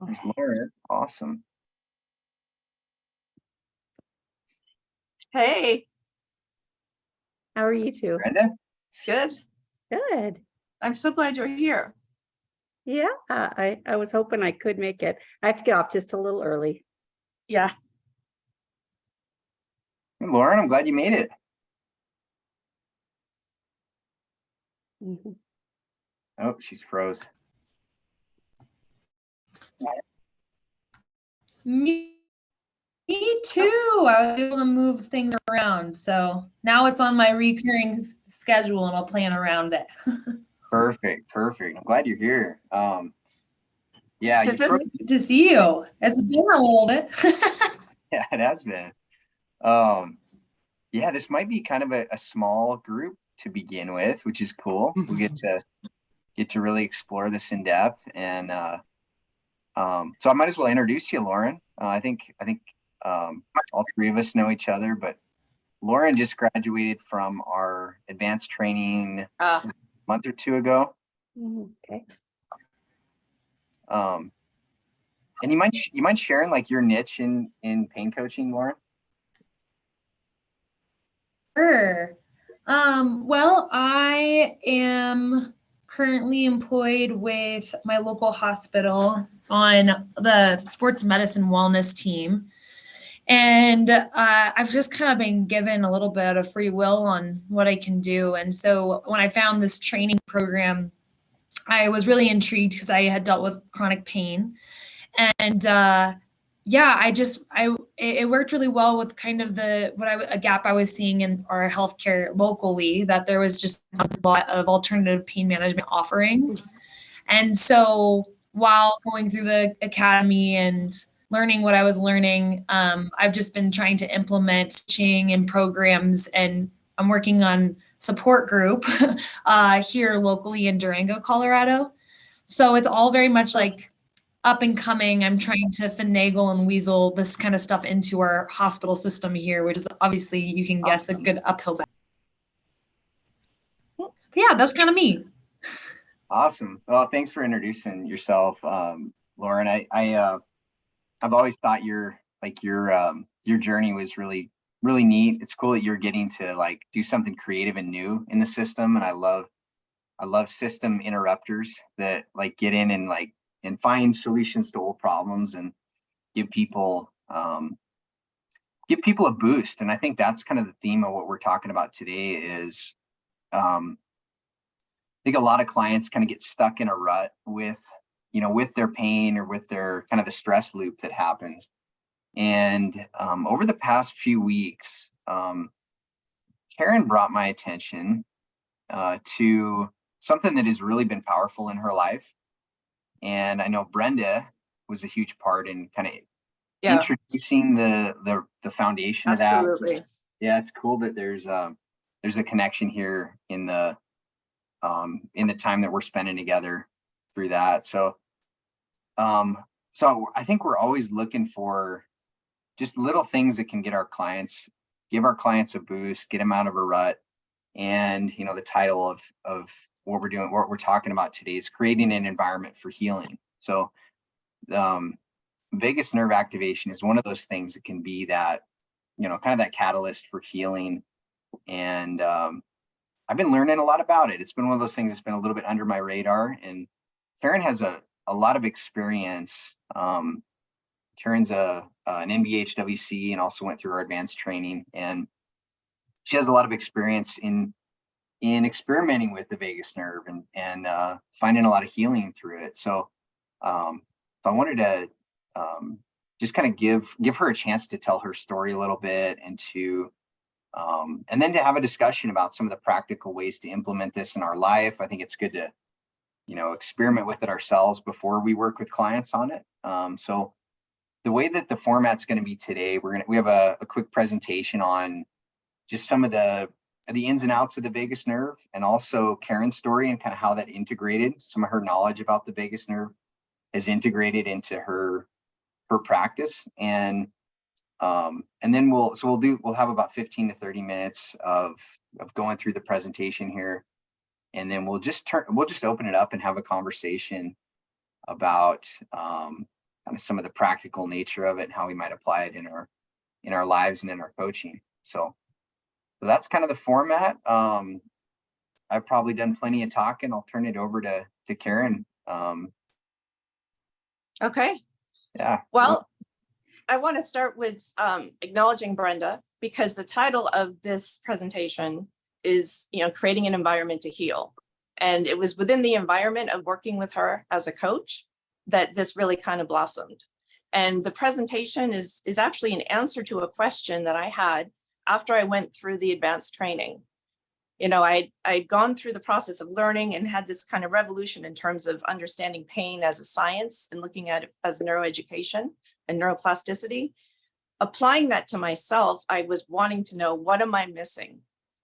There's Lauren. Awesome. Hey. How are you two? Brenda? Good. Good. I'm so glad you're here. Yeah, I was hoping I could make it. I have to get off just a little early. Yeah. Hey, Lauren, I'm glad you made it. Mhm. Oh, she's froze. Me too. I was able to move things around. So now it's on my recurring schedule and I'll plan around it. Perfect. I'm glad you're here. Yeah, Does this Good to see you. It's been a little bit. yeah, it has been. Yeah, this might be kind of a small group to begin with, which is cool. We get to really explore this in depth, and so I might as well introduce you, Lauren. I think all three of us know each other, but Lauren just graduated from our advanced training a month or two ago. Okay. And you mind sharing like your niche in pain coaching, Lauren? Sure. Well, I am currently employed with my local hospital on the sports medicine wellness team. And I've just kind of been given a little bit of free will on what I can do. And so when I found this training program, I was really intrigued because I had dealt with chronic pain. And yeah, it worked really well with kind of a gap I was seeing in our healthcare locally, that there was just a lot of alternative pain management offerings. And so while going through the academy and learning what I was learning, I've just been trying to implement teaching and programs, and I'm working on support group here locally in Durango, Colorado. So it's all very much like up and coming. I'm trying to finagle and weasel this kind of stuff into our hospital system here, which is obviously, you can guess, a good uphill battle. But yeah, that's kind of me. Awesome. Well, thanks for introducing yourself, Lauren. I've always thought your journey was really neat. It's cool that you're getting to like do something creative and new in the system, and I love system interrupters that like get in and find solutions to old problems and give people a boost. And I think that's kind of the theme of what we're talking about today is I think a lot of clients kind of get stuck in a rut with their pain or with their kind of the stress loop that happens. And over the past few weeks, Karen brought my attention to something that has really been powerful in her life. And I know Brenda was a huge part in kind of introducing the foundation of that. Absolutely. Yeah, it's cool that there's a connection here in the time that we're spending together through that. So I think we're always looking for just little things that can give our clients a boost, get them out of a rut. And the title of what we're talking about today is creating an environment for healing. So vagus nerve activation is one of those things that can be that kind of that catalyst for healing. And I've been learning a lot about it. It's been one of those things that's been a little bit under my radar, and Karen has a lot of experience. Karen's an NBC-HWC and also went through our advanced training, and she has a lot of experience in experimenting with the vagus nerve and finding a lot of healing through it. So I wanted to just kind of give her a chance to tell her story a little bit, and then to have a discussion about some of the practical ways to implement this in our life. I think it's good to experiment with it ourselves before we work with clients on it. So the way that the format's going to be today, we have a quick presentation on just some of the ins and outs of the vagus nerve, and also Karen's story and kind of how that integrated, some of her knowledge about the vagus nerve is integrated into her practice. And then we'll have about 15 to 30 minutes of going through the presentation here, and then we'll just open it up and have a conversation about kind of some of the practical nature of it and how we might apply it in our lives and in our coaching. So that's kind of the format. I've probably done plenty of talking. I'll turn it over to Karen. Okay. Yeah. Well, I want to start with acknowledging Brenda, because the title of this presentation is, creating an environment to heal. And it was within the environment of working with her as a coach that this really kind of blossomed. And the presentation is actually an answer to a question that I had after I went through the advanced training. I'd gone through the process of learning and had this kind of revolution in terms of understanding pain as a science and looking at it as neuroeducation and neuroplasticity. Applying that to myself, I was wanting to know, what am I missing?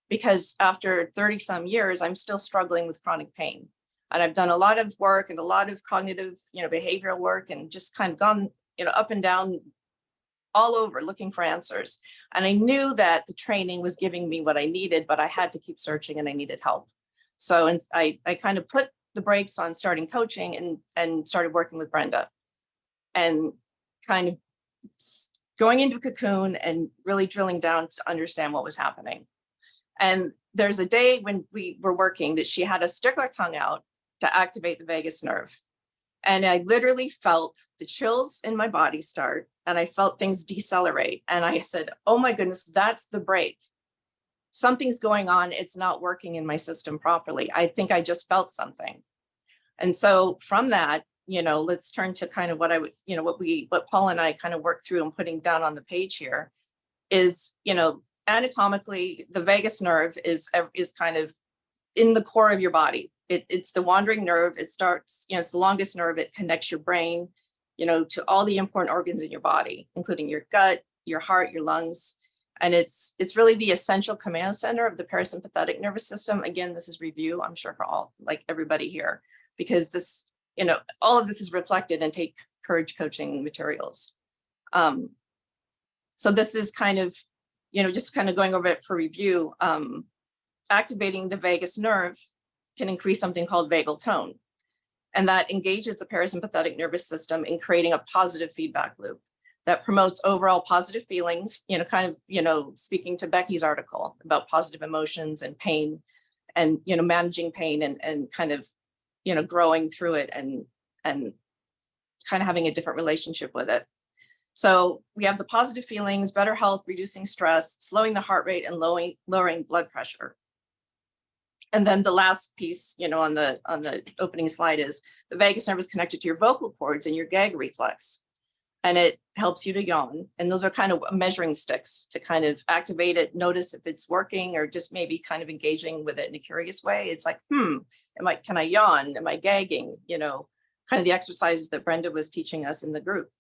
Because after 30 some years, I'm still struggling with chronic pain. And I've done a lot of work and a lot of cognitive, behavioral work, and just kind of gone, up and down all over looking for answers. And I knew that the training was giving me what I needed, but I had to keep searching and I needed help. So I kind of put the brakes on starting coaching and started working with Brenda, and kind of going into a cocoon and really drilling down to understand what was happening. And there's a day when we were working that she had us stick our tongue out to activate the vagus nerve. And I literally felt the chills in my body start, and I felt things decelerate. And I said, oh my goodness, that's the break. Something's going on. It's not working in my system properly. I think I just felt something. And so from that, let's turn to kind of what I would, what Paul and I kind of worked through and putting down on the page here is, anatomically, the vagus nerve is kind of in the core of your body. It's the wandering nerve. It starts, it's the longest nerve. It connects your brain, to all the important organs in your body, including your gut, your heart, your lungs. And it's really the essential command center of the parasympathetic nervous system. Again, this is review, I'm sure, for everybody here, because this, all of this is reflected in Take Courage coaching materials. So this is kind of, just kind of going over it for review. Activating the vagus nerve can increase something called vagal tone. And that engages the parasympathetic nervous system in creating a positive feedback loop that promotes overall positive feelings, speaking to Becky's article about positive emotions and pain and, managing pain and kind of, growing through it and kind of having a different relationship with it. So we have the positive feelings, better health, reducing stress, slowing the heart rate, and lowering blood pressure. And then the last piece, on the opening slide is the vagus nerve is connected to your vocal cords and your gag reflex. And it helps you to yawn. And those are kind of measuring sticks to kind of activate it, notice if it's working, or just maybe kind of engaging with it in a curious way. It's like, can I yawn? Am I gagging? Kind of the exercises that Brenda was teaching us in the group.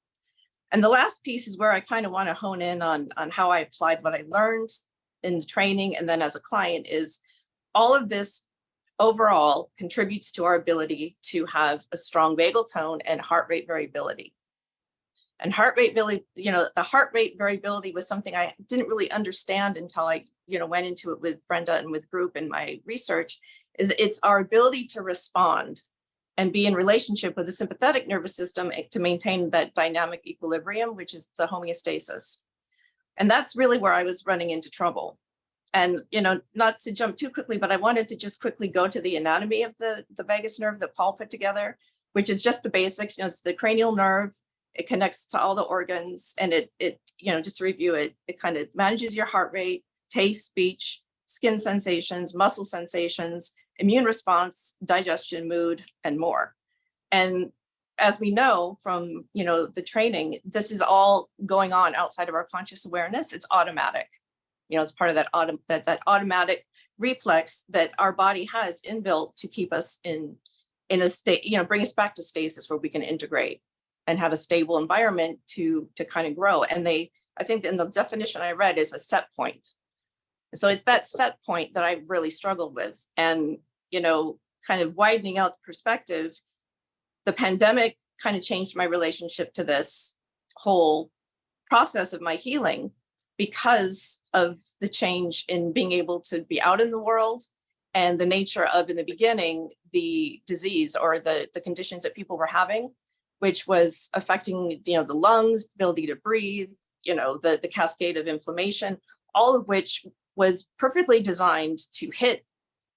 And the last piece is where I kind of want to hone in on how I applied what I learned in training and then as a client is all of this overall contributes to our ability to have a strong vagal tone and heart rate variability. And heart rate the heart rate variability was something I didn't really understand until I, went into it with Brenda and with group in my research, is it's our ability to respond and be in relationship with the sympathetic nervous system to maintain that dynamic equilibrium, which is the homeostasis. And that's really where I was running into trouble. And, not to jump too quickly, but I wanted to just quickly go to the anatomy of the vagus nerve that Paul put together, which is just the basics. It's the cranial nerve. It connects to all the organs, and it just to review it kind of manages your heart rate, taste, speech, skin sensations, muscle sensations, immune response, digestion, mood, and more. And as we know from, the training, this is all going on outside of our conscious awareness. It's automatic. It's part of that automatic reflex that our body has inbuilt to keep us in a state, bring us back to stasis where we can integrate and have a stable environment to kind of grow. And I think in the definition I read is a set point. So it's that set point that I really struggled with. And, kind of widening out the perspective, the pandemic kind of changed my relationship to this whole process of my healing because of the change in being able to be out in the world and the nature of, in the beginning, the disease or the conditions that people were having, which was affecting, the lungs, ability to breathe, the cascade of inflammation, all of which was perfectly designed to hit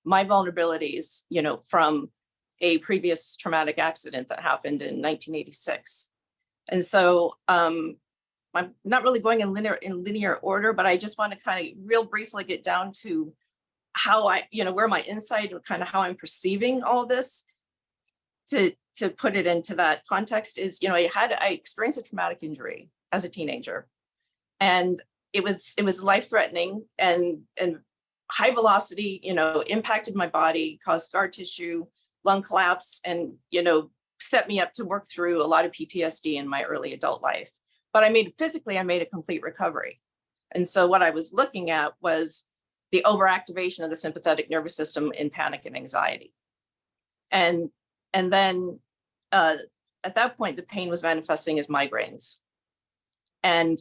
my vulnerabilities, from a previous traumatic accident that happened in 1986. And so I'm not really going in linear order, but I just want to kind of real briefly get down to how where my insight and kind of how I'm perceiving all this. To put it into that context is, I experienced a traumatic injury as a teenager, and it was life-threatening and high velocity, impacted my body, caused scar tissue, lung collapse, and, set me up to work through a lot of PTSD in my early adult life. But I made a complete recovery. And so what I was looking at was the overactivation of the sympathetic nervous system in panic and anxiety. And then at that point, the pain was manifesting as migraines. And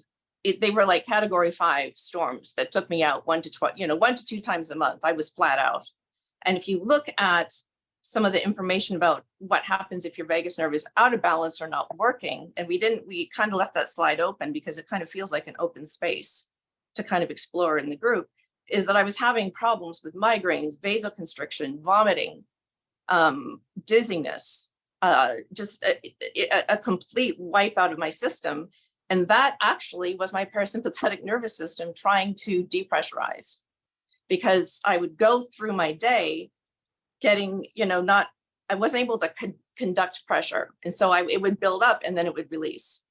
they were like category 5 storms that took me out 1 to 2 times a month. I was flat out. And if you look at some of the information about what happens if your vagus nerve is out of balance or not working, and we kind of left that slide open because it kind of feels like an open space to kind of explore in the group, is that I was having problems with migraines, vasoconstriction, vomiting, dizziness, just a complete wipe out of my system. And that actually was my parasympathetic nervous system trying to depressurize, because I would go through my day getting, I wasn't able to conduct pressure. And so it would build up and then it would release.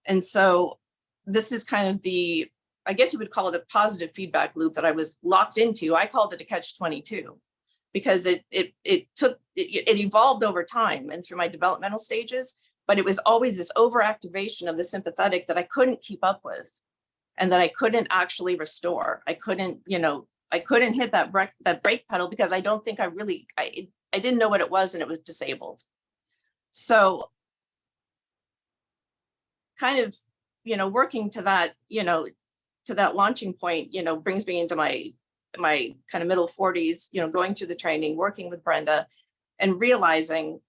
And so this is kind of I guess you would call it a positive feedback loop that I was locked into. I called it a catch-22 because it evolved over time and through my developmental stages, but it was always this overactivation of the sympathetic that I couldn't keep up with and that I couldn't actually restore. I couldn't hit that brake pedal because I don't think I didn't know what it was and it was disabled. So kind of, working to that, to that launching point, brings me into my kind of middle 40s, going through the training, working with Brenda and realizing,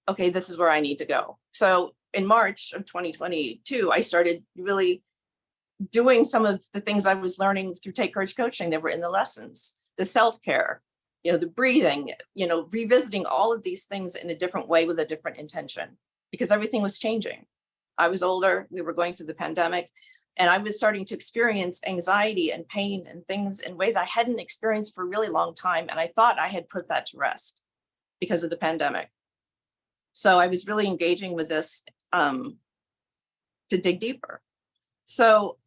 okay, this is where I need to go. So in March of 2022, I started really doing some of the things I was learning through Take Courage coaching that were in the lessons, the self-care, the breathing, revisiting all of these things in a different way with a different intention, because everything was changing. I was older, we were going through the pandemic, and I was starting to experience anxiety and pain and things in ways I hadn't experienced for a really long time. And I thought I had put that to rest because of the pandemic. So I was really engaging with this to dig deeper. So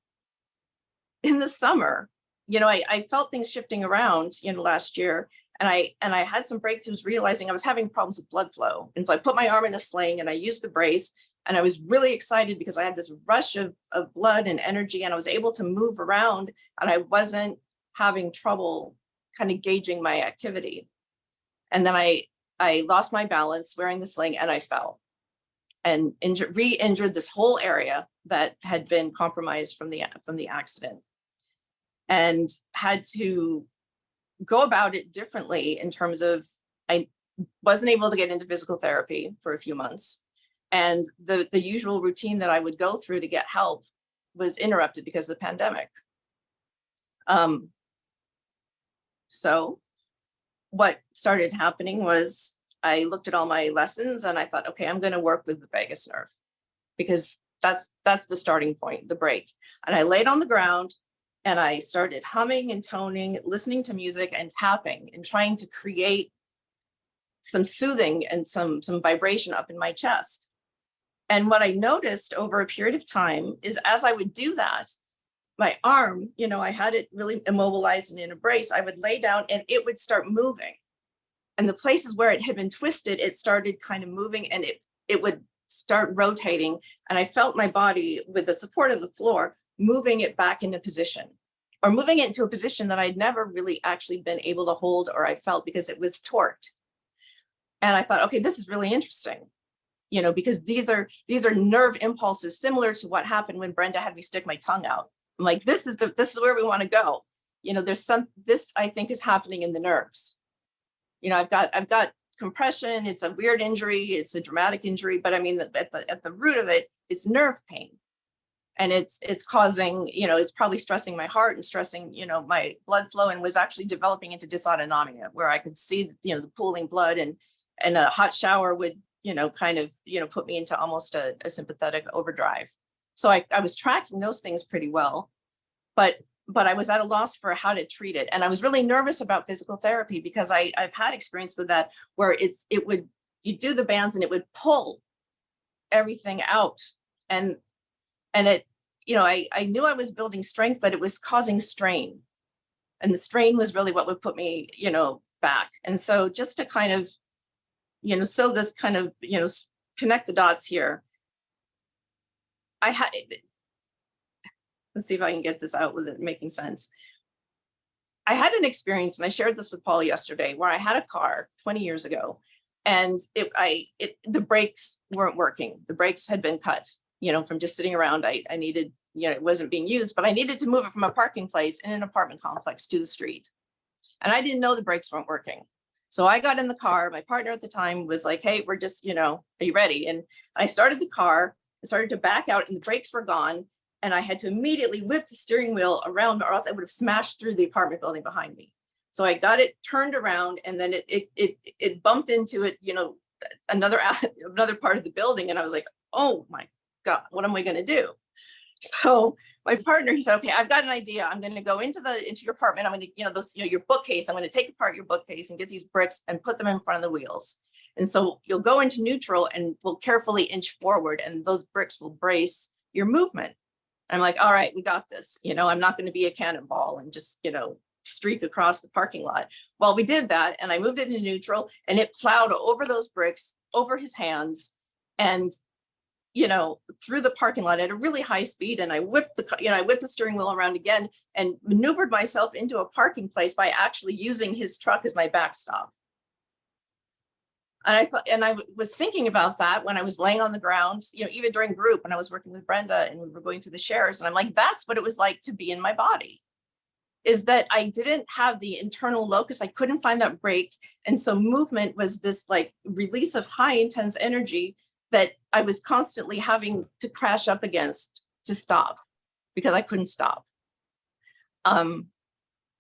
in the summer, I felt things shifting around, last year, and I had some breakthroughs realizing I was having problems with blood flow. And so I put my arm in a sling and I used the brace, and I was really excited because I had this rush of blood and energy, and I was able to move around, and I wasn't having trouble kind of gauging my activity. And then I lost my balance wearing the sling and I fell and re-injured this whole area that had been compromised from the accident, and had to go about it differently in terms of I wasn't able to get into physical therapy for a few months. And the usual routine that I would go through to get help was interrupted because of the pandemic. So what started happening was I looked at all my lessons and I thought, okay, I'm going to work with the vagus nerve, because that's the starting point, the break. And I laid on the ground and I started humming and toning, listening to music and tapping and trying to create some soothing and some vibration up in my chest. And what I noticed over a period of time is as I would do that, my arm, I had it really immobilized and in a brace, I would lay down and it would start moving. And the places where it had been twisted, it started kind of moving, and it would start rotating. And I felt my body, with the support of the floor, moving it back into position, or moving it into a position that I'd never really actually been able to hold, or I felt, because it was torqued. And I thought, okay, this is really interesting, because these are nerve impulses similar to what happened when Brenda had me stick my tongue out. I'm like, this is where we want to go. This I think is happening in the nerves. I've got compression, it's a weird injury, it's a dramatic injury, but I mean, at the root of it is nerve pain. And it's causing, it's probably stressing my heart and stressing, my blood flow, and was actually developing into dysautonomia, where I could see, the pooling blood, and a hot shower would, kind of, put me into almost a sympathetic overdrive. So I was tracking those things pretty well, but I was at a loss for how to treat it. And I was really nervous about physical therapy, because I've had experience with that, where you do the bands and it would pull everything out. And it, I knew I was building strength, but it was causing strain. And the strain was really what would put me, back. And so just to kind of, so this kind of, connect the dots here, let's see if I can get this out with it making sense. I had an experience, and I shared this with Paul yesterday, where I had a car 20 years ago, and the brakes weren't working. The brakes had been cut, from just sitting around. I needed, it wasn't being used, but I needed to move it from a parking place in an apartment complex to the street. And I didn't know the brakes weren't working. So I got in the car. My partner at the time was like, hey, we're just, are you ready? And I started the car and started to back out, and the brakes were gone. And I had to immediately whip the steering wheel around, or else I would have smashed through the apartment building behind me. So I got it turned around, and then it bumped into it, another part of the building. And I was like, oh my God, what am I going to do? So my partner, he said, okay, I've got an idea. I'm going to go into your apartment. I'm going to, your bookcase. I'm going to take apart your bookcase and get these bricks and put them in front of the wheels. And so you'll go into neutral, and we'll carefully inch forward, and those bricks will brace your movement. I'm like, all right, we got this. I'm not going to be a cannonball and just, streak across the parking lot. Well, we did that, and I moved it into neutral, and it plowed over those bricks, over his hands, and, through the parking lot at a really high speed. And I whipped the steering wheel around again and maneuvered myself into a parking place by actually using his truck as my backstop. And I was thinking about that when I was laying on the ground, even during group, when I was working with Brenda and we were going through the shares, and I'm like, that's what it was like to be in my body, is that I didn't have the internal locus. I couldn't find that break. And so movement was this like release of high intense energy that I was constantly having to crash up against to stop, because I couldn't stop. And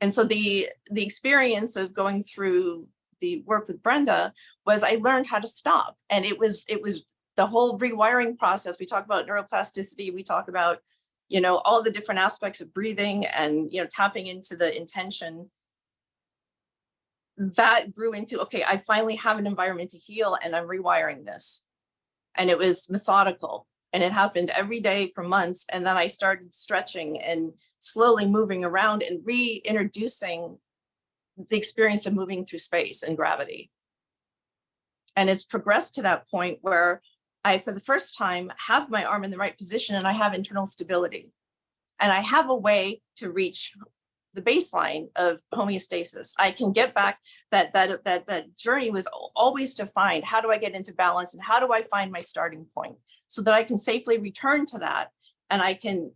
so the experience of going through the work with Brenda was I learned how to stop. And it was the whole rewiring process. We talk about neuroplasticity. We talk about, all the different aspects of breathing and, tapping into the intention. That grew into, okay, I finally have an environment to heal, and I'm rewiring this. And it was methodical, and it happened every day for months. And then I started stretching and slowly moving around and reintroducing the experience of moving through space and gravity. And it's progressed to that point where I, for the first time, have my arm in the right position, and I have internal stability. And I have a way to reach the baseline of homeostasis. I can get back. That journey was always to find, how do I get into balance, and how do I find my starting point, so that I can safely return to that, and I can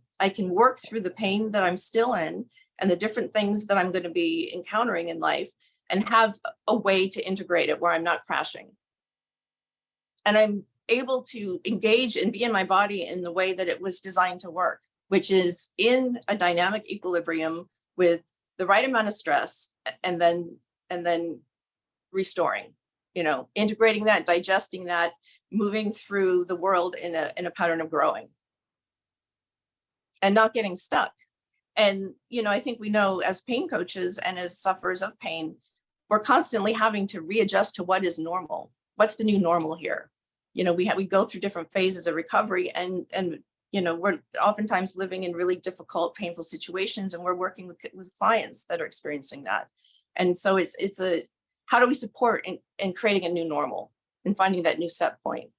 work through the pain that I'm still in, and the different things that I'm going to be encountering in life, and have a way to integrate it where I'm not crashing. And I'm able to engage and be in my body in the way that it was designed to work, which is in a dynamic equilibrium with the right amount of stress, and then restoring, integrating that, digesting that, moving through the world in a pattern of growing and not getting stuck. And, I think we know, as pain coaches and as sufferers of pain, we're constantly having to readjust to what is normal. What's the new normal here? We go through different phases of recovery, and we're oftentimes living in really difficult, painful situations, and we're working with clients that are experiencing that. And so it's how do we support in creating a new normal and finding that new set point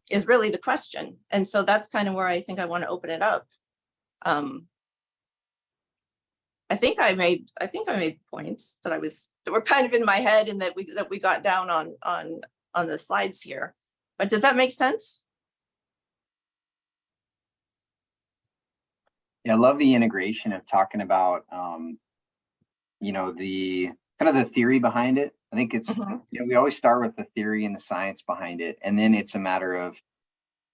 is really the question. And so that's kind of where I think I want to open it up. I think I made the points that were kind of in my head, and that we got down on the slides here. But does that make sense? Yeah, I love the integration of talking about, the kind of the theory behind it, I think it's, Mhm. we always start with the theory and the science behind it, and then it's a matter of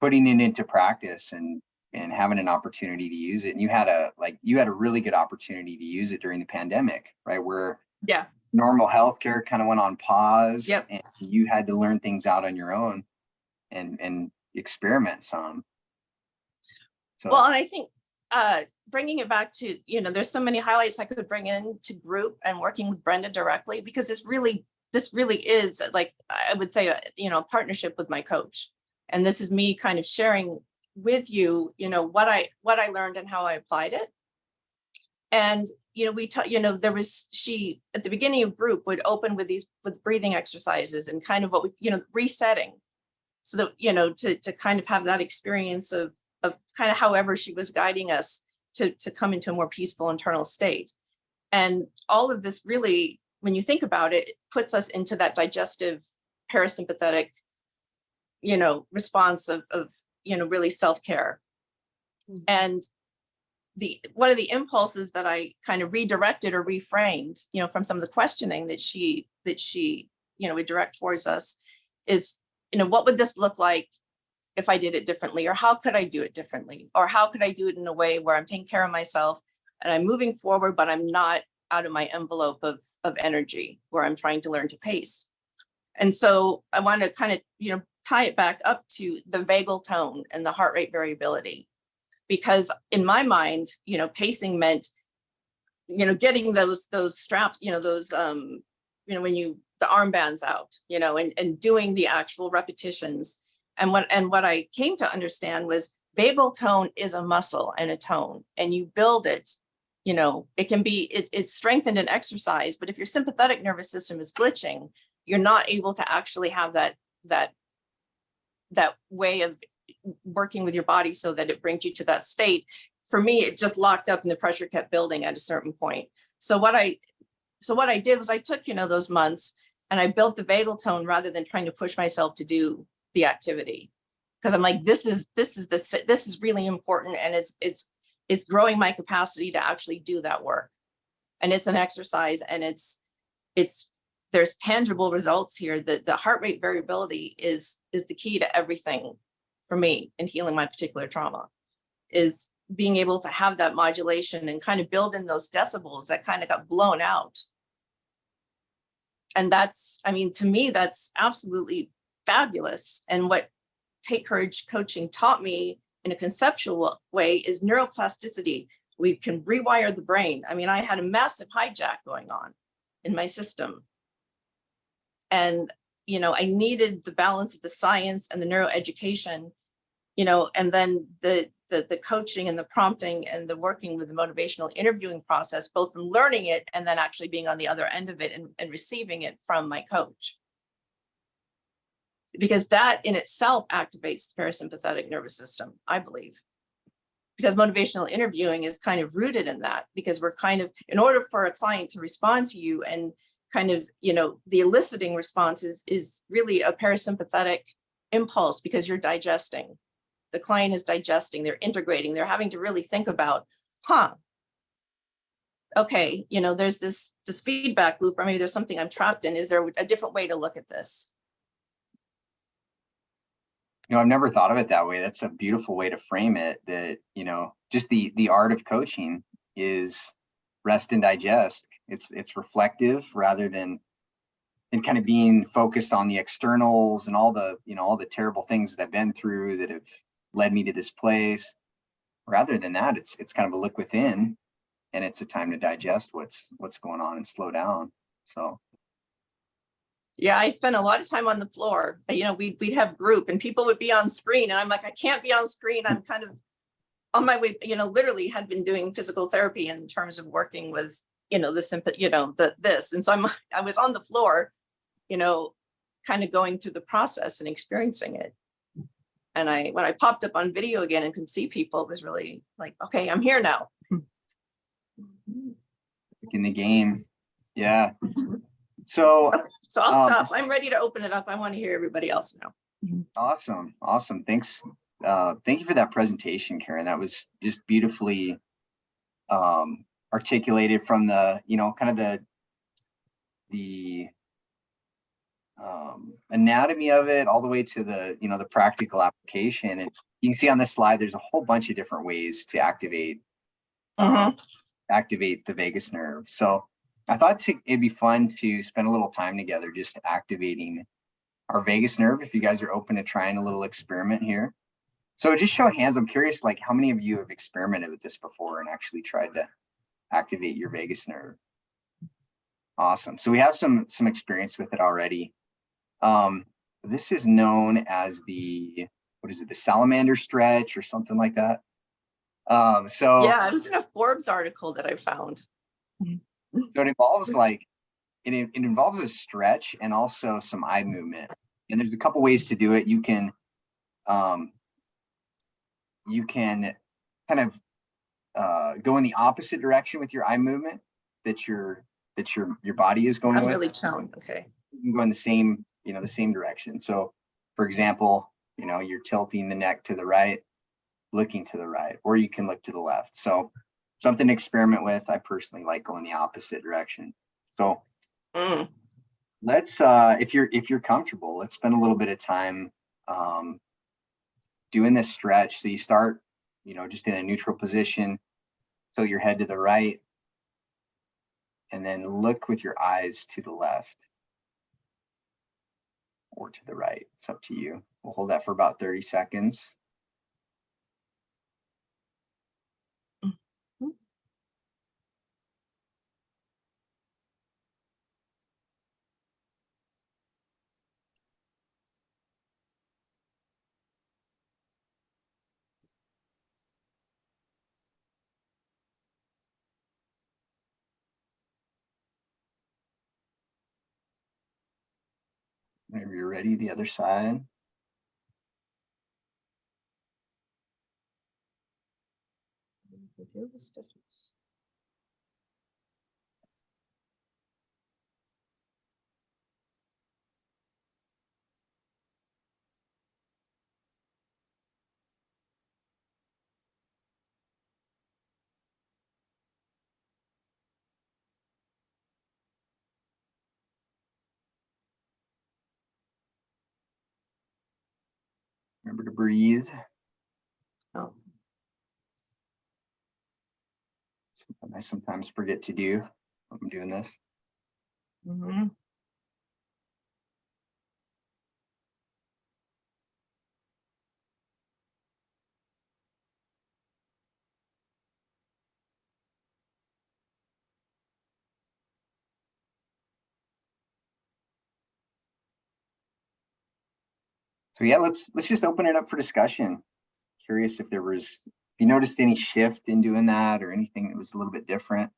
putting it into practice and having an opportunity to use it. And you had a really good opportunity to use it during the pandemic, right? Where Yeah. normal healthcare kind of went on pause. Yep. And you had to learn things out on your own and experiment some. So Well, and I think bringing it back to, there's so many highlights I could bring in to group and working with Brenda directly, because this really is, like, I would say, a partnership with my coach. And this is me kind of sharing with you, what I learned and how I applied it. And, she at the beginning of group would open with breathing exercises and kind of what we, resetting. So that, to kind of have that experience of kind of however she was guiding us to come into a more peaceful internal state. And all of this really, when you think about it, it puts us into that digestive parasympathetic, response of really self-care. And one of the impulses that I kind of redirected or reframed, from some of the questioning that she would direct towards us is, what would this look like if I did it differently, or how could I do it differently? Or how could I do it in a way where I'm taking care of myself and I'm moving forward, but I'm not out of my envelope of energy where I'm trying to learn to pace. And so I want to kind of, tie it back up to the vagal tone and the heart rate variability, because in my mind, pacing meant, getting those straps, those, when the armbands out, and doing the actual repetitions. And what I came to understand was vagal tone is a muscle and a tone, and you build it. It can be, it's strengthened in exercise, but if your sympathetic nervous system is glitching, you're not able to actually have that way of working with your body so that it brings you to that state. For me, it just locked up and the pressure kept building at a certain point. So what I did was I took, those months and I built the vagal tone rather than trying to push myself to do the activity. Because I'm like, this is really important, and it's growing my capacity to actually do that work. And it's an exercise, and there's tangible results here. That the heart rate variability is the key to everything for me in healing my particular trauma, is being able to have that modulation and kind of build in those decibels that kind of got blown out. And to me, that's absolutely fabulous. And what Take Courage coaching taught me in a conceptual way is neuroplasticity. We can rewire the brain. I had a massive hijack going on in my system. And, I needed the balance of the science and the neuroeducation, and then the coaching and the prompting and the working with the motivational interviewing process, both from learning it and then actually being on the other end of it and receiving it from my coach. Because that in itself activates the parasympathetic nervous system, I believe. Because motivational interviewing is kind of rooted in that, because we're kind of, in order for a client to respond to you and kind of, the eliciting response is really a parasympathetic impulse, because you're digesting. The client is digesting, they're integrating, they're having to really think about, okay, there's this feedback loop, or maybe there's something I'm trapped in. Is there a different way to look at this? I've never thought of it that way. That's a beautiful way to frame it, that, just the art of coaching is rest and digest. It's reflective rather than kind of being focused on the externals and all the terrible things that I've been through that have led me to this place. Rather than that, it's kind of a look within, and it's a time to digest what's going on and slow down. So. Yeah, I spent a lot of time on the floor. We'd have group and people would be on screen, and I'm like, I can't be on screen. I'm kind of on my way, literally had been doing physical therapy in terms of working with, this. And so I was on the floor, kind of going through the process and experiencing it. And when I popped up on video again and could see people, it was really like, okay, I'm here now. In the game. Yeah. So I'll stop. I'm ready to open it up. I want to hear everybody else now. Awesome. Thanks. Thank you for that presentation, Karen. That was just beautifully articulated from the, kind of the anatomy of it all the way to the, you know, the practical application. And you can see on this slide, there's a whole bunch of different ways to activate the vagus nerve. So I thought it'd be fun to spend a little time together just activating our vagus nerve. If you guys are open to trying a little experiment here. So just show of hands, I'm curious, like how many of you have experimented with this before and actually tried to activate your vagus nerve? Awesome. So we have some experience with it already. This is known as the, what is it, the salamander stretch or something like that. So yeah, it was in a Forbes article that I found. So it involves like, it involves a stretch and also some eye movement. And there's a couple ways to do it. You can kind of go in the opposite direction with your eye movement that your body is going I'm with. really challenged. Okay. You can go in the same, you know, the same direction. So for example, you know, you're tilting the neck to the right, looking to the right, or you can look to the left. So something to experiment with. I personally like going the opposite direction. So let's, if you're comfortable, let's spend a little bit of time doing this stretch. So you start, you know, just in a neutral position. So your head to the right, and then look with your eyes to the left or to the right. It's up to you. We'll hold that for about 30 seconds. Whenever you're ready, the other side. Feel the stiffness. Remember to breathe. Oh. Something I sometimes forget to do when I'm doing this. So yeah, let's just open it up for discussion. Curious if you noticed any shift in doing that or anything that was a little bit different.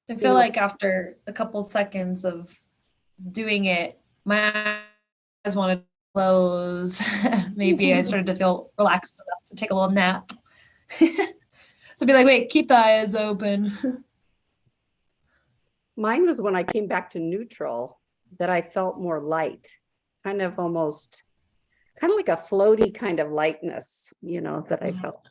I feel like after a couple seconds of doing it, my eyes wanted to close. Maybe I started to feel relaxed enough to take a little nap. So be like, wait, keep the eyes open. Mine was when I came back to neutral that I felt more light, kind of almost, kind of like a floaty kind of lightness, you know, that I felt.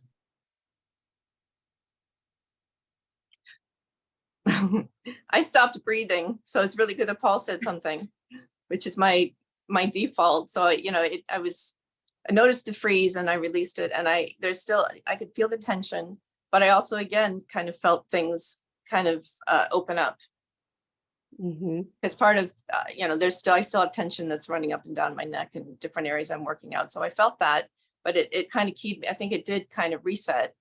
I stopped breathing, so it's really good that Paul said something, which is my default. So I noticed the freeze and I released it, and I could feel the tension, but I also again kind of felt things kind of open up. As part of I still have tension that's running up and down my neck and different areas I'm working out. So I felt that, but it kind of keyed me. I think it did kind of reset,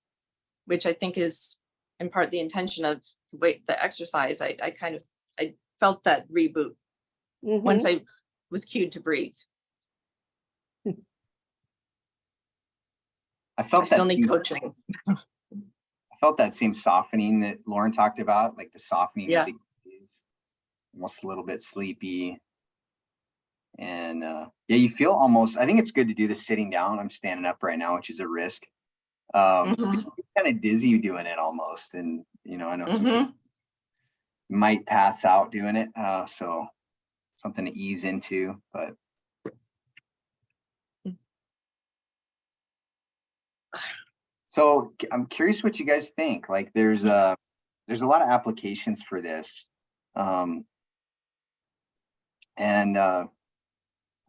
which I think is in part the intention of the exercise. I felt that reboot once I was cued to breathe. I still need coaching. I felt that same softening that Lauren talked about, like the softening of the gaze, almost a little bit sleepy. And yeah, you feel almost, I think it's good to do this sitting down. I'm standing up right now, which is a risk. Kind of dizzy doing it almost. And, you know, I know some people might pass out doing it. So something to ease into, but. So I'm curious what you guys think. Like there's a lot of applications for this. And I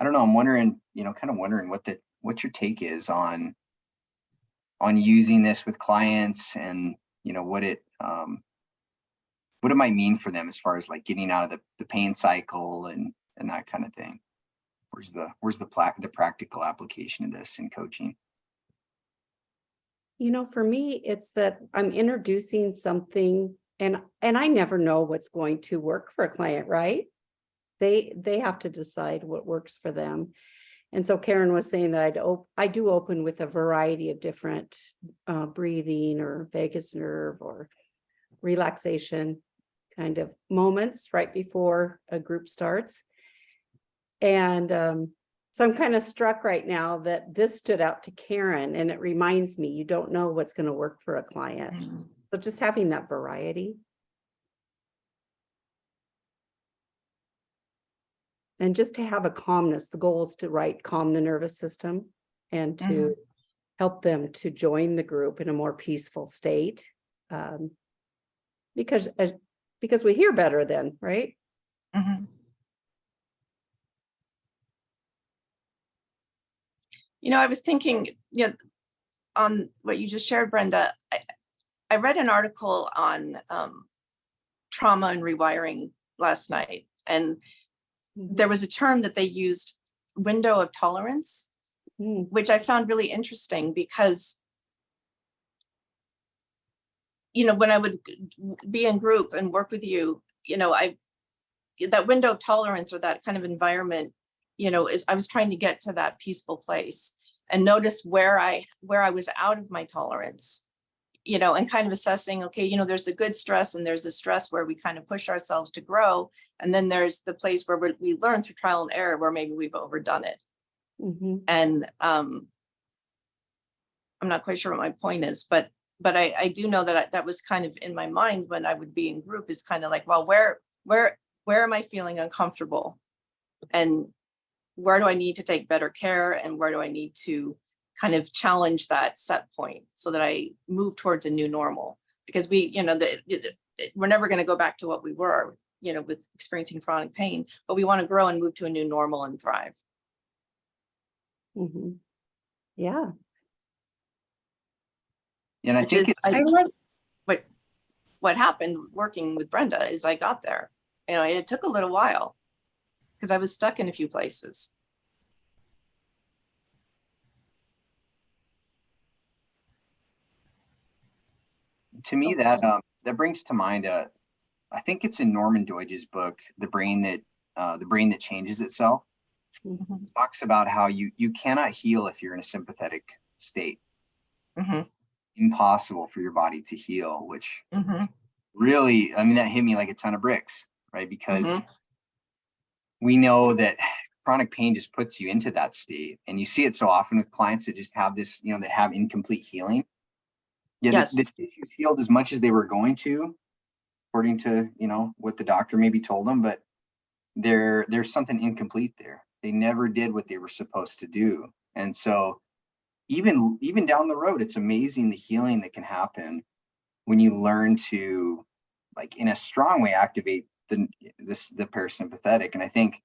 don't know, I'm wondering, kind of wondering what your take is on using this with clients, and what it might mean for them as far as like getting out of the pain cycle and that kind of thing. Where's the practical application of this in coaching? For me, it's that I'm introducing something, and I never know what's going to work for a client, right? They have to decide what works for them. And so Karen was saying that I do open with a variety of different breathing or vagus nerve or relaxation kind of moments right before a group starts. And so I'm kind of struck right now that this stood out to Karen, and it reminds me, you don't know what's going to work for a client. Mm-hmm. So just having that variety. And just to have a calmness, the goal is to calm the nervous system and to help them to join the group in a more peaceful state. Because we hear better then, right? Mm-hmm. I was thinking, on what you just shared, Brenda, I read an article on trauma and rewiring last night, and there was a term that they used, window of tolerance, which I found really interesting because, when I would be in group and work with you, that window of tolerance or that kind of environment, I was trying to get to that peaceful place and notice where I was out of my tolerance, and kind of assessing, okay, there's the good stress and there's the stress where we kind of push ourselves to grow. And then there's the place where we learn through trial and error, where maybe we've overdone it. And I'm not quite sure what my point is, but I do know that that was kind of in my mind when I would be in group, is kind of like, well, where am I feeling uncomfortable? And where do I need to take better care? And where do I need to kind of challenge that set point so that I move towards a new normal? Because we're never going to go back to what we were, with experiencing chronic pain, but we want to grow and move to a new normal and thrive. Yeah. And I Which think is, I like what happened working with Brenda is I got there. It took a little while because I was stuck in a few places. to me that brings to mind I think it's in Norman Doidge's book, The Brain That Changes Itself. It talks about how you cannot heal if you're in a sympathetic state. Impossible for your body to heal, which really, that hit me like a ton of bricks, right? Because we know that chronic pain just puts you into that state, and you see it so often with clients that just have this, that have incomplete healing. Yeah, yes. the tissues healed as much as they were going to, according to what the doctor maybe told them, but there's something incomplete there. They never did what they were supposed to do. And so even down the road, it's amazing the healing that can happen when you learn to, like, in a strong way, activate the parasympathetic. And I think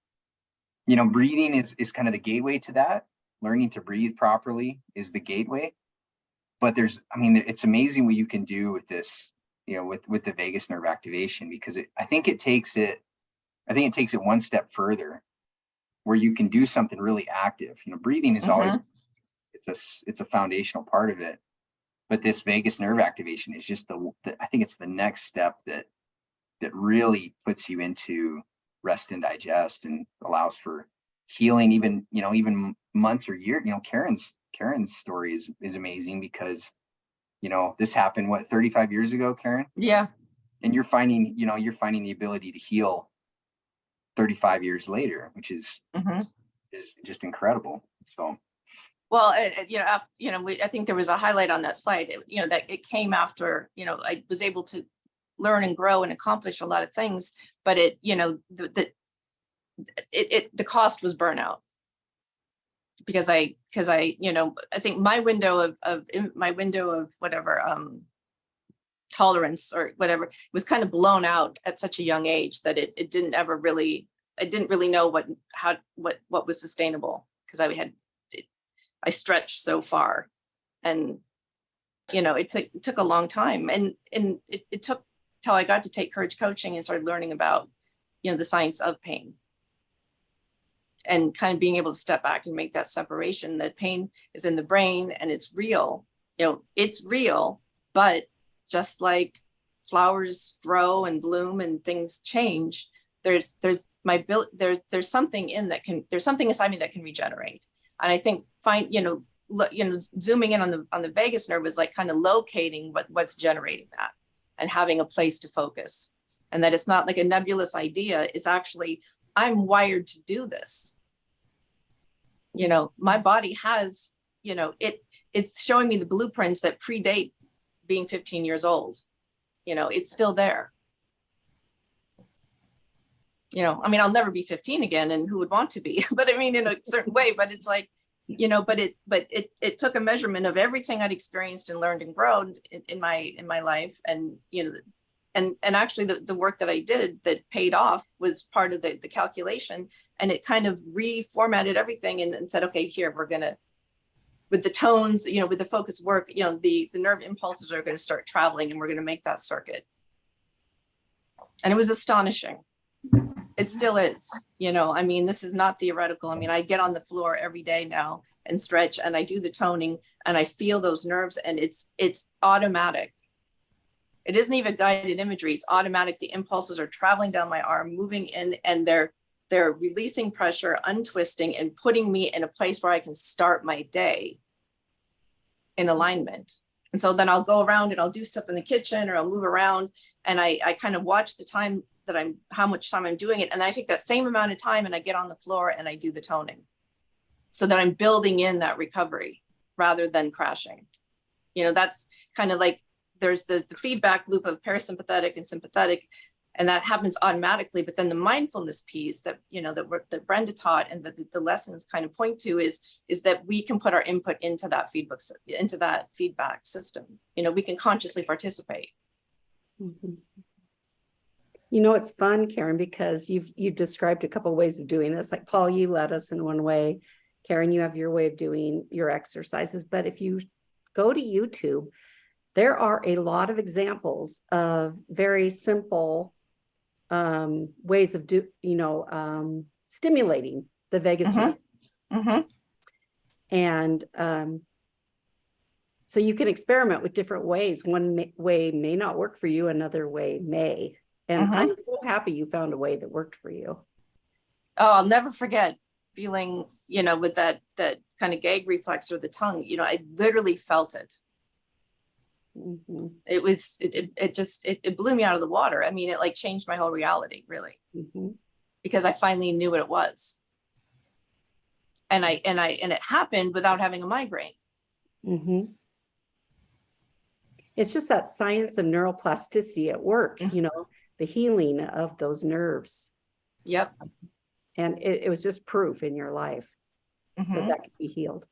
breathing is kind of the gateway to that. Learning to breathe properly is the gateway. But it's amazing what you can do with this, with the vagus nerve activation, because I think it takes it one step further, where you can do something really active. Breathing is always, it's a foundational part of it, but this vagus nerve activation is just I think it's the next step that really puts you into rest and digest and allows for healing, even months or years. Karen's story is amazing, because this happened 35 years ago, Karen? Yeah. And you're finding the ability to heal 35 years later, which is just incredible. So well, I think there was a highlight on that slide, that it came after, I was able to learn and grow and accomplish a lot of things, but the cost was burnout. Because I think my window of whatever tolerance or whatever, it was kind of blown out at such a young age that it didn't ever really, I didn't really know what was sustainable, because I stretched so far, and it took a long time, and it took till I got to take courage coaching and started learning about the science of pain, and kind of being able to step back and make that separation, that pain is in the brain and it's real. It's real, but just like flowers grow and bloom and things change, there's something there's something inside me that can regenerate. And I think zooming in on the vagus nerve is like kind of locating what's generating that and having a place to focus. And that it's not like a nebulous idea. It's actually, I'm wired to do this. My body has, it's showing me the blueprints that predate being 15 years old. It's still there. I'll never be 15 again, and who would want to be? But I mean, in a certain way, but it's like, but it took a measurement of everything I'd experienced and learned and grown in my life. And, and actually the work that I did that paid off was part of the calculation, and it kind of reformatted everything and said, okay, here, we're going to, with the tones, with the focus work, the nerve impulses are going to start traveling, and we're going to make that circuit. And it was astonishing. It still is, this is not theoretical. I get on the floor every day now and stretch, and I do the toning, and I feel those nerves, and it's automatic. It isn't even guided imagery. It's automatic. The impulses are traveling down my arm, moving in, and they're releasing pressure, untwisting, and putting me in a place where I can start my day in alignment. And so then I'll go around and I'll do stuff in the kitchen, or I'll move around, and I kind of watch the time that how much time I'm doing it. And I take that same amount of time and I get on the floor and I do the toning, so that I'm building in that recovery rather than crashing. That's kind of like, there's the feedback loop of parasympathetic and sympathetic, and that happens automatically. But then the mindfulness piece that, that Brenda taught, and that the lessons kind of point to is that we can put our input into that feedback system. We can consciously participate. Mm-hmm. It's fun, Karen, because you've described a couple of ways of doing this. Like, Paul, you led us in one way. Karen, you have your way of doing your exercises. But if you go to YouTube, there are a lot of examples of very simple ways of stimulating the vagus nerve. Mm-hmm. And so you can experiment with different ways. One way may not work for you, another way may. And I'm so happy you found a way that worked for you. Oh, I'll never forget feeling, with that kind of gag reflex or the tongue, I literally felt it. Mm-hmm. It blew me out of the water. It like changed my whole reality, really, because I finally knew what it was. And it happened without having a migraine. Mm-hmm. It's just that science of neuroplasticity at work, the healing of those nerves. Yep. And it was just proof in your life that could be healed.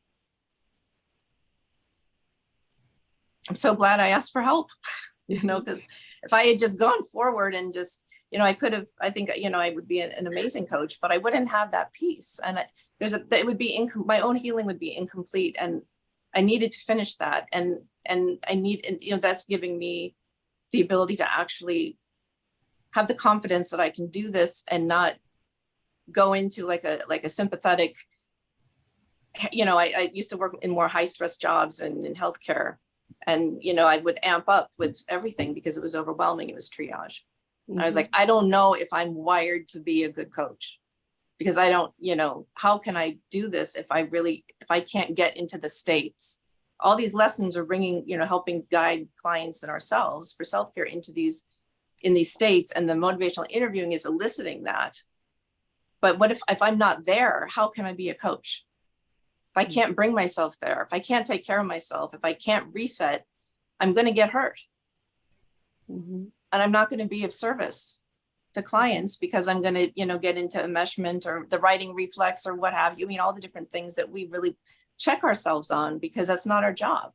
I'm so glad I asked for help, because if I had just gone forward and just, I would be an amazing coach, but I wouldn't have that piece. And my own healing would be incomplete. And I needed to finish that. And that's giving me the ability to actually have the confidence that I can do this and not go into like a sympathetic, I used to work in more high stress jobs and in healthcare. And, I would amp up with everything because it was overwhelming. It was triage. I was like, I don't know if I'm wired to be a good coach, because I don't, how can I do this if I can't get into the states? All these lessons are bringing, helping guide clients and ourselves for self-care in these states. And the motivational interviewing is eliciting that. But what if I'm not there? How can I be a coach? If I can't bring myself there, if I can't take care of myself, if I can't reset, I'm going to get hurt. And I'm not going to be of service to clients, because I'm going to, get into enmeshment or the writing reflex or what have you. All the different things that we really check ourselves on, because that's not our job.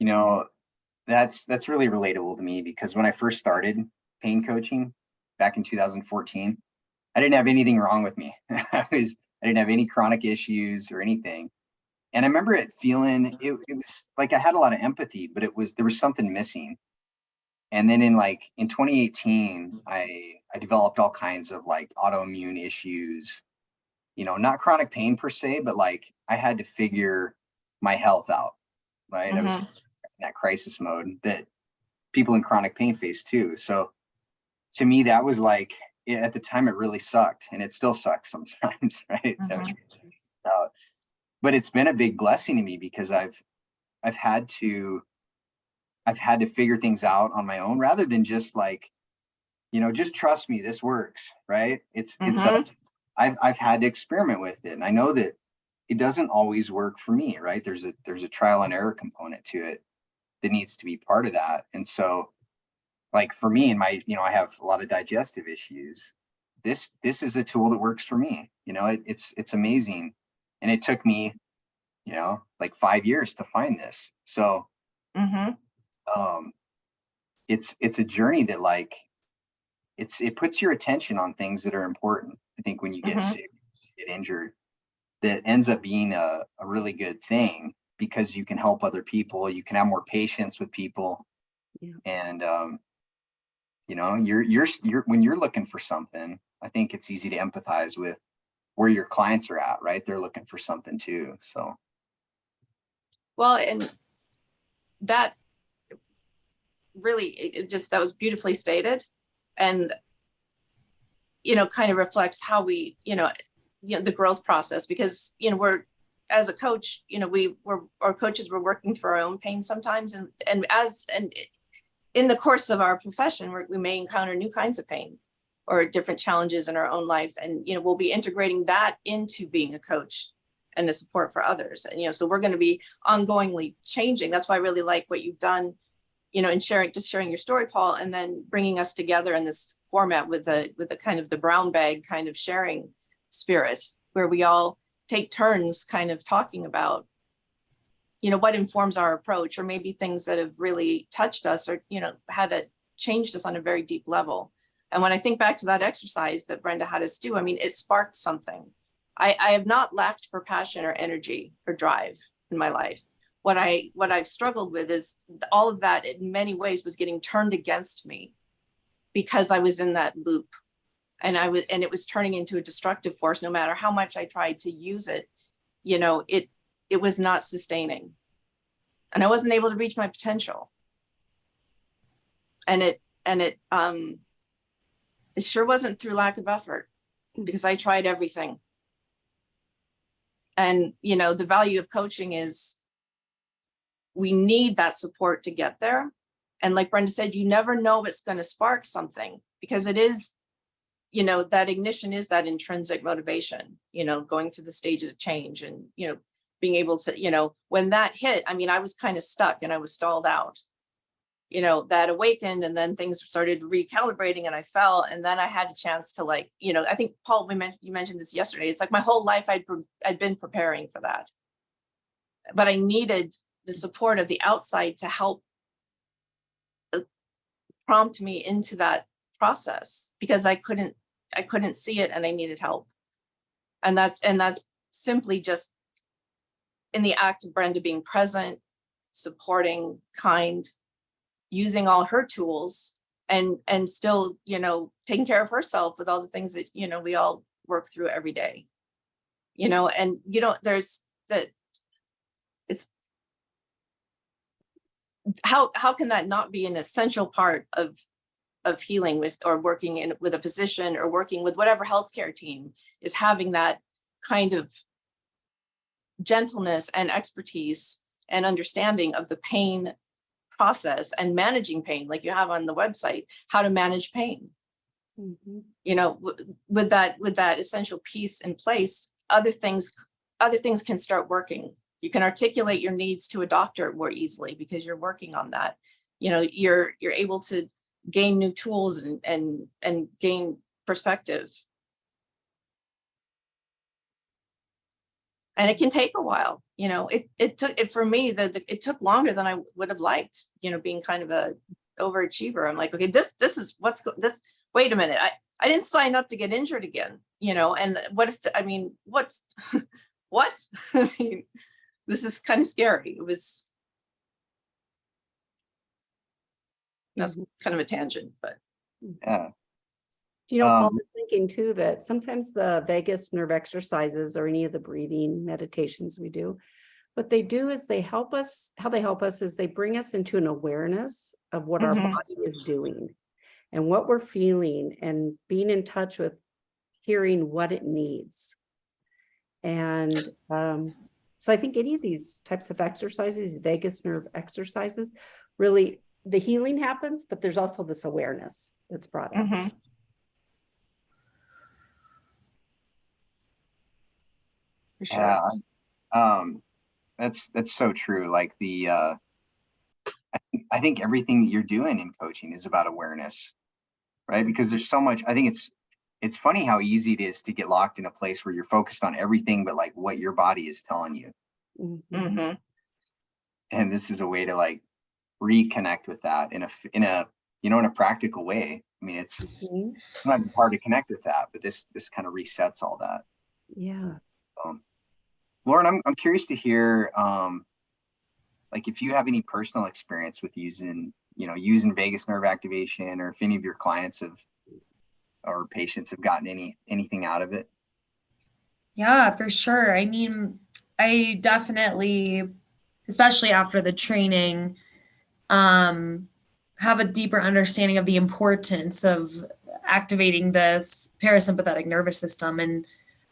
you know, that's really relatable to me, because when I first started pain coaching back in 2014, I didn't have anything wrong with me. I didn't have any chronic issues or anything. And I remember it feeling, it was like I had a lot of empathy, but there was something missing. And then in 2018, I developed all kinds of like autoimmune issues, not chronic pain per se, but like I had to figure my health out, right? I was in that crisis mode that people in chronic pain face too. So to me, that was like, at the time, it really sucked, and it still sucks sometimes, right? But it's been a big blessing to me, because I've had to figure things out on my own, rather than just like, just trust me, this works, right? I've had to experiment with it, and I know that it doesn't always work for me, right? There's a trial and error component to it that needs to be part of that. And so, like for me, I have a lot of digestive issues. This is a tool that works for me. It's amazing, and it took me, like 5 years to find this. So, it's a journey that like, it puts your attention on things that are important. I think when you get sick, get injured, that ends up being a really good thing, because you can help other people, you can have more patience with people. Yeah. And you're when you're looking for something, I think it's easy to empathize with where your clients are at, right? They're looking for something too. So, well, and that really, that was beautifully stated, and kind of reflects how we, the growth process, because we're, as a coach, our coaches were working through our own pain sometimes, and in the course of our profession, we may encounter new kinds of pain or different challenges in our own life, and we'll be integrating that into being a coach and a support for others. And so we're going to be ongoingly changing. That's why I really like what you've done, and sharing your story, Paul, and then bringing us together in this format with the kind of the brown bag kind of sharing spirit, where we all take turns kind of talking about, what informs our approach, or maybe things that have really touched us, or, changed us on a very deep level. And when I think back to that exercise that Brenda had us do, it sparked something. I have not lacked for passion or energy or drive in my life. What I've struggled with is all of that in many ways was getting turned against me, because I was in that loop, and it was turning into a destructive force. No matter how much I tried to use it, it was not sustaining, and I wasn't able to reach my potential. And it sure wasn't through lack of effort, because I tried everything. And the value of coaching is, we need that support to get there. And like Brenda said, you never know what's going to spark something, because it is, that ignition is that intrinsic motivation, going through the stages of change, and, being able to, when that hit, I was kind of stuck and I was stalled out, that awakened, and then things started recalibrating, and I fell. And then I had a chance to I think, Paul, you mentioned this yesterday. It's like my whole life I'd been preparing for that, but I needed the support of the outside to help prompt me into that process, because I couldn't see it, and I needed help. And that's simply just in the act of Brenda being present, supporting, kind, using all her tools, and still, taking care of herself with all the things that, we all work through every day, and, there's that, it's, how can that not be an essential part of healing with, or working with a physician, or working with whatever healthcare team, is having that kind of gentleness and expertise and understanding of the pain process and managing pain, like you have on the website, how to manage pain. With that essential piece in place, other things can start working. You can articulate your needs to a doctor more easily, because you're working on that. You're able to gain new tools and gain perspective. And it can take a while, it took it for me, it took longer than I would have liked, being kind of a overachiever. I'm like, okay, this is wait a minute. I didn't sign up to get injured again, and what if, what's, what? I mean, this is kind of scary. That's kind of a tangent, but. Yeah. Paul, I'm thinking too that sometimes the vagus nerve exercises or any of the breathing meditations we do, what they do is how they help us is they bring us into an awareness of what our body is doing and what we're feeling and being in touch with hearing what it needs. And so I think any of these types of exercises, vagus nerve exercises, really the healing happens, but there's also this awareness that's brought up. For sure. Yeah. That's so true. Like I think everything that you're doing in coaching is about awareness, right? Because there's so much, I think it's funny how easy it is to get locked in a place where you're focused on everything but like what your body is telling you. And this is a way to like reconnect with that in a practical way. I mean, it's sometimes it's hard to connect with that, but this kind of resets all that. Yeah. Lauren, I'm curious to hear, like if you have any personal experience with using vagus nerve activation, or if any of your clients or patients have gotten anything out of it. Yeah, for sure. I mean, I definitely, especially after the training, have a deeper understanding of the importance of activating the parasympathetic nervous system. And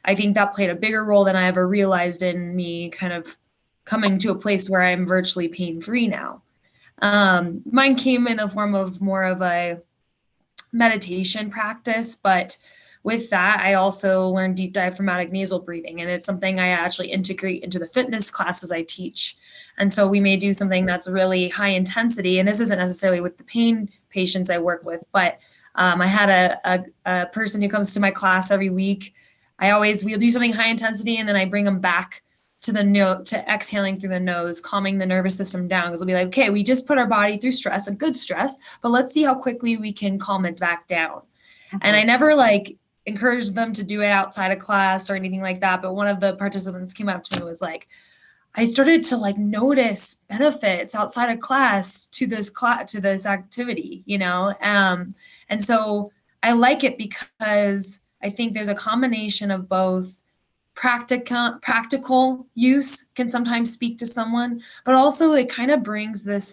I think that played a bigger role than I ever realized in me kind of coming to a place where I'm virtually pain-free now. Mine came in the form of more of a meditation practice, but with that, I also learned deep diaphragmatic nasal breathing, and it's something I actually integrate into the fitness classes I teach. And so we may do something that's really high intensity, and this isn't necessarily with the pain patients I work with, but I had a person who comes to my class every week. We'll do something high intensity, and then I bring them back to exhaling through the nose, calming the nervous system down. Because we'll be like, okay, we just put our body through stress, a good stress, but let's see how quickly we can calm it back down. And I never encouraged them to do it outside of class or anything like that. But one of the participants came up to me and was like, I started to notice benefits outside of class to this activity, and so I like it because I think there's a combination of both practical use can sometimes speak to someone, but also it kind of brings this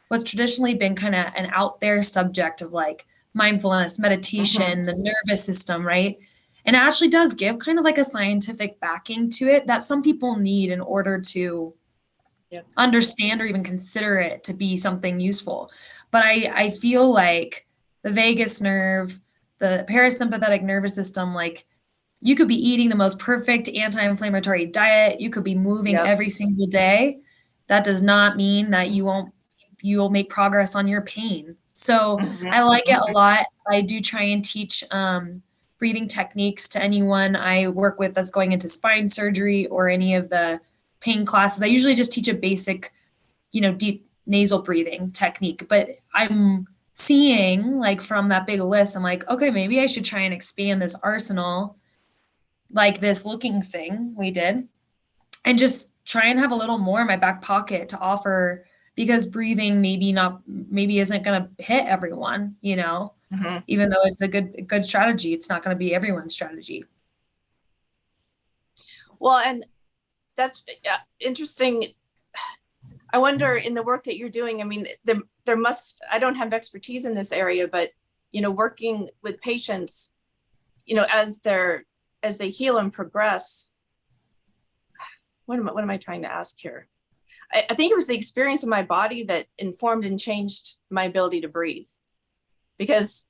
what's traditionally been kind of an out there subject of mindfulness, meditation, the nervous system, right? And it actually does give kind of a scientific backing to it that some people need in order to understand or even consider it to be something useful. But I feel like the vagus nerve, the parasympathetic nervous system, you could be eating the most perfect anti-inflammatory diet. You could be moving every single day. That does not mean that you will make progress on your pain. So I like it a lot. I do try and teach breathing techniques to anyone I work with that's going into spine surgery or any of the pain classes. I usually just teach a basic, deep nasal breathing technique, but I'm seeing from that big list, I'm like, okay, maybe I should try and expand this arsenal, this looking thing we did, and just try and have a little more in my back pocket to offer, because breathing maybe isn't going to hit everyone, even though it's a good strategy, it's not going to be everyone's strategy. Well, and that's interesting. I wonder, in the work that you're doing, I mean, I don't have expertise in this area, but, working with patients, as they heal and progress, what am I trying to ask here? I think it was the experience of my body that informed and changed my ability to breathe, because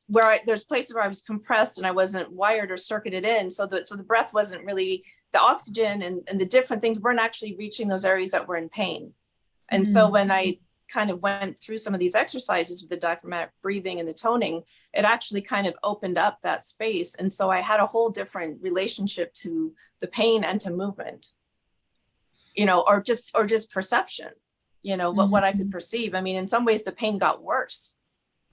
there's places where I was compressed and I wasn't wired or circuited in. So the breath wasn't really, the oxygen and the different things weren't actually reaching those areas that were in pain. And so when I kind of went through some of these exercises with the diaphragmatic breathing and the toning, it actually kind of opened up that space. And so I had a whole different relationship to the pain and to movement, you know, or just perception, you know, what I could perceive. I mean, in some ways the pain got worse,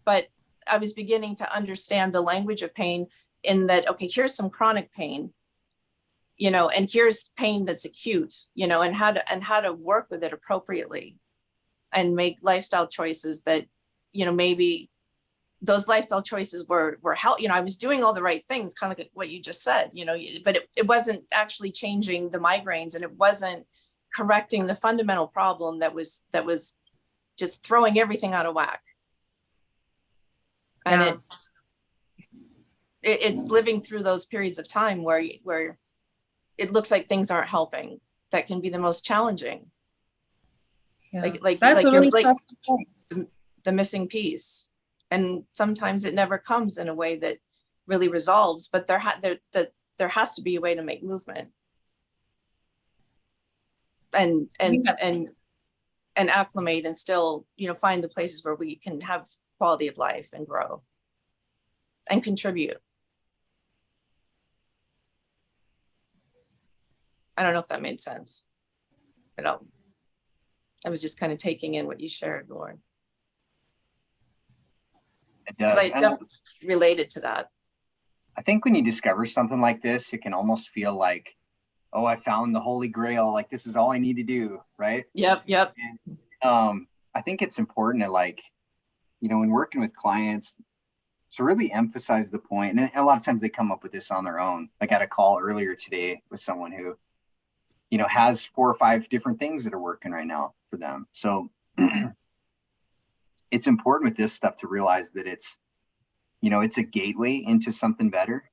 but I was beginning to understand the language of pain in that, okay, here's some chronic pain, you know, and here's pain that's acute, you know, and how to work with it appropriately and make lifestyle choices that, you know, maybe those lifestyle choices were help, you know, I was doing all the right things, kind of like what you just said, you know, but it wasn't actually changing the migraines, and it wasn't correcting the fundamental problem that was just throwing everything out of whack. And it's living through those periods of time where it looks like things aren't helping that can be the most challenging. Yeah. Like That's a you're really like stressful thing. the missing piece. And sometimes it never comes in a way that really resolves, but there has to be a way to make movement and acclimate and still, you know, find the places where we can have quality of life and grow and contribute. I don't know if that made sense, but I was just kind of taking in what you shared, Lauren. It does. Because I definitely related to that. I think when you discover something like this, it can almost feel like, oh, I found the holy grail. Like, this is all I need to do, right? Yep. And, I think it's important to, like, you know, when working with clients, to really emphasize the point. And a lot of times they come up with this on their own. I got a call earlier today with someone who, you know, has 4 or 5 different things that are working right now for them. So it's important with this stuff to realize that it's, you know, it's a gateway into something better.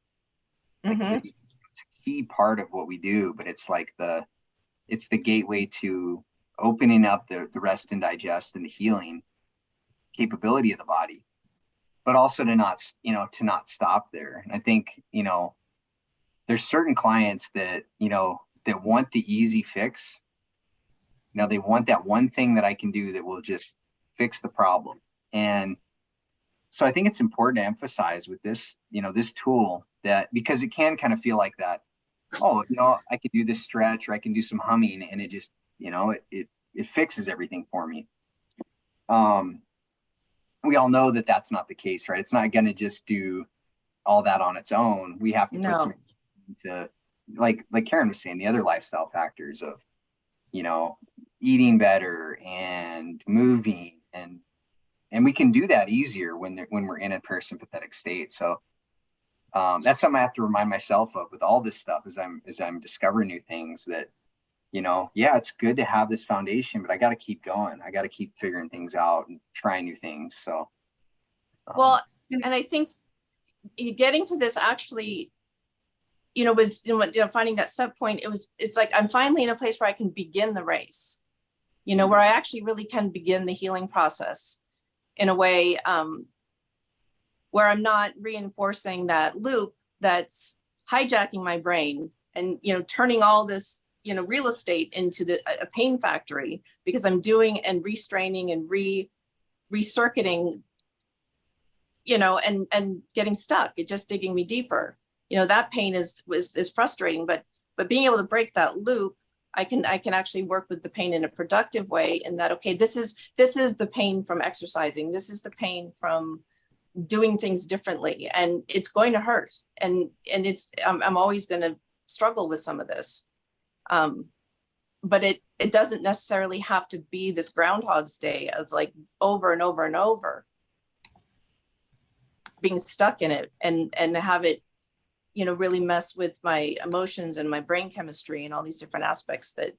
Like, it's a key part of what we do, but it's like it's the gateway to opening up the rest and digest and the healing capability of the body, but also to not stop there. And I think, you know, there's certain clients that, you know, that want the easy fix. You know, they want that one thing that I can do that will just fix the problem. And so I think it's important to emphasize with this, you know, this tool, that because it can kind of feel like that, oh, you know, I can do this stretch, or I can do some humming, and it just, you know, it fixes everything for me. We all know that that's not the case, right? It's not going to just do all that on its own. We have to put some into, like Karen was saying, the other lifestyle factors of, you know, eating better and moving, and we can do that easier when we're in a parasympathetic state. So that's something I have to remind myself of with all this stuff as I'm discovering new things, that, you know, yeah, it's good to have this foundation, but I got to keep going. I got to keep figuring things out and trying new things. So, well, and I think getting to this actually, you know, was, you know, finding that set point. It's like, I'm finally in a place where I can begin the race, you know, where I actually really can begin the healing process in a way where I'm not reinforcing that loop that's hijacking my brain and, you know, turning all this, you know, real estate into a pain factory, because I'm doing and restraining and recircuiting, you know, and getting stuck. It's just digging me deeper. You know, that pain is frustrating, but being able to break that loop, I can actually work with the pain in a productive way, in that, okay, this is the pain from exercising. This is the pain from doing things differently, and it's going to hurt. And it's, I'm always going to struggle with some of this. But it doesn't necessarily have to be this Groundhog's Day of like over and over and over being stuck in it, and have it, you know, really mess with my emotions and my brain chemistry and all these different aspects that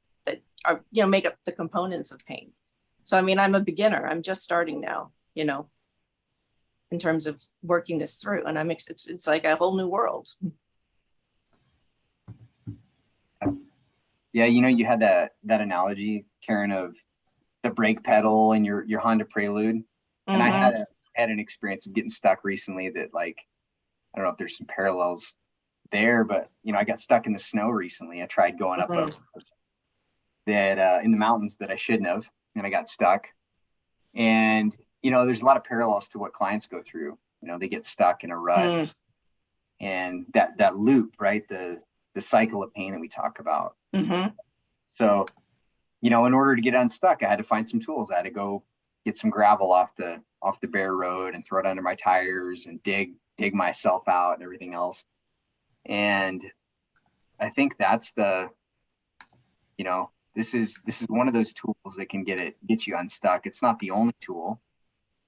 are, you know, make up the components of pain. So, I mean, I'm a beginner. I'm just starting now, you know, in terms of working this through, and it's like a whole new world. Yeah, you know, you had that analogy, Karen, of the brake pedal and your Honda Prelude. And I had an experience of getting stuck recently that, like, I don't know if there's some parallels there, but, you know, I got stuck in the snow recently. I tried going up in the mountains that I shouldn't have, and I got stuck. And, you know, there's a lot of parallels to what clients go through. You know, they get stuck in a rut and that loop, right? The cycle of pain that we talk about. So, you know, in order to get unstuck, I had to find some tools. I had to go get some gravel off the bare road and throw it under my tires and dig myself out and everything else. And I think that's the, you know, this is one of those tools that can get you unstuck. It's not the only tool,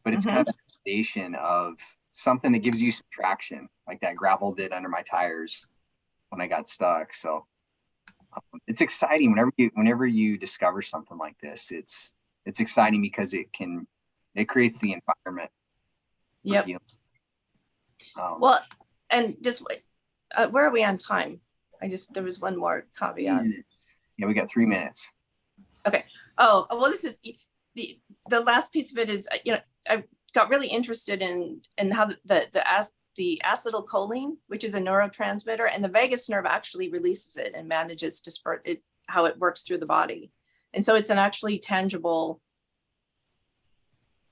but it's kind of a foundation of something that gives you some traction, like that gravel did under my tires when I got stuck. So it's exciting whenever you discover something like this. It's exciting because it creates the environment. Yep. Well, and just where are we on time? There was one more caveat. Yeah, we got 3 minutes. Okay. Oh, well, this is the last piece of it is, you know, I got really interested in how the acetylcholine, which is a neurotransmitter, and the vagus nerve actually releases it and manages to how it works through the body. And so it's an actually tangible,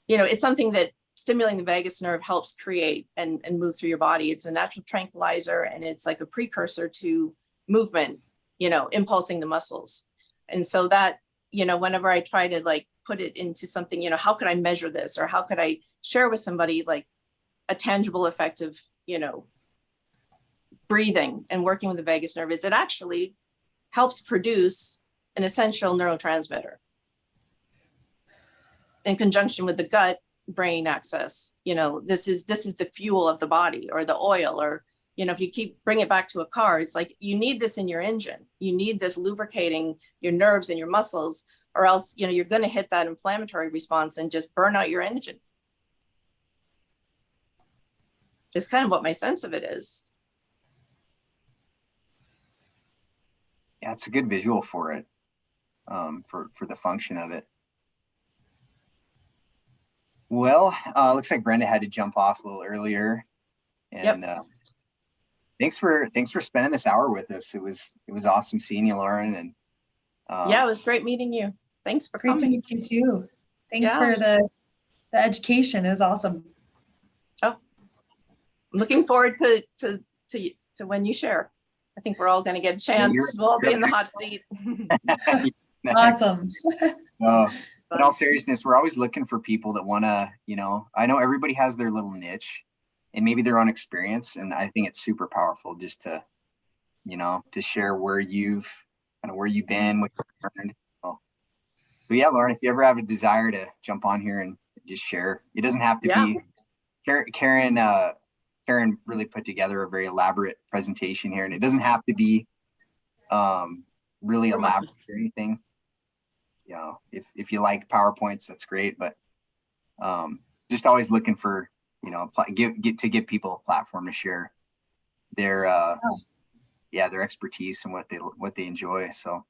you know, it's something that stimulating the vagus nerve helps create and move through your body. It's a natural tranquilizer, and it's like a precursor to movement, you know, impulsing the muscles. And so that, you know, whenever I try to like put it into something, you know, how could I measure this, or how could I share with somebody like a tangible effect of, you know, breathing and working with the vagus nerve, is it actually helps produce an essential neurotransmitter in conjunction with the gut brain axis. You know, this is the fuel of the body, or the oil, or, you know, if you bring it back to a car, it's like, you need this in your engine. You need this lubricating your nerves and your muscles, or else, you know, you're going to hit that inflammatory response and just burn out your engine. It's kind of what my sense of it is. Yeah, it's a good visual for it, for the function of it. Well, looks like Brenda had to jump off a little earlier, and thanks for spending this hour with us. It was awesome seeing you, Lauren. And yeah, it was great meeting you. Thanks for coming. Great to meet you too. Thanks for the education. It was awesome. Oh, looking forward to when you share. I think we're all going to get a chance. We'll all be in the hot seat. Awesome. In all seriousness, we're always looking for people that want to, you know, I know everybody has their little niche and maybe their own experience. And I think it's super powerful just to, you know, to share where you've been, what you've learned. So yeah, Lauren, if you ever have a desire to jump on here and just share, it doesn't have to be. Karen really put together a very elaborate presentation here, and it doesn't have to be really elaborate or anything. You know, if you like PowerPoints, that's great, but just always looking for, you know, give people a platform to share their their expertise and what they enjoy. So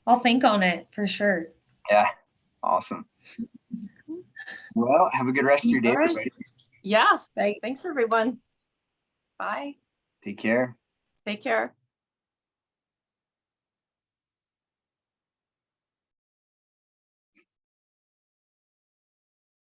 I'll think on it for sure. Yeah, awesome. Well, have a good rest of your day, everybody. Yeah. Bye. Thanks, everyone. Bye. Take care. Take care.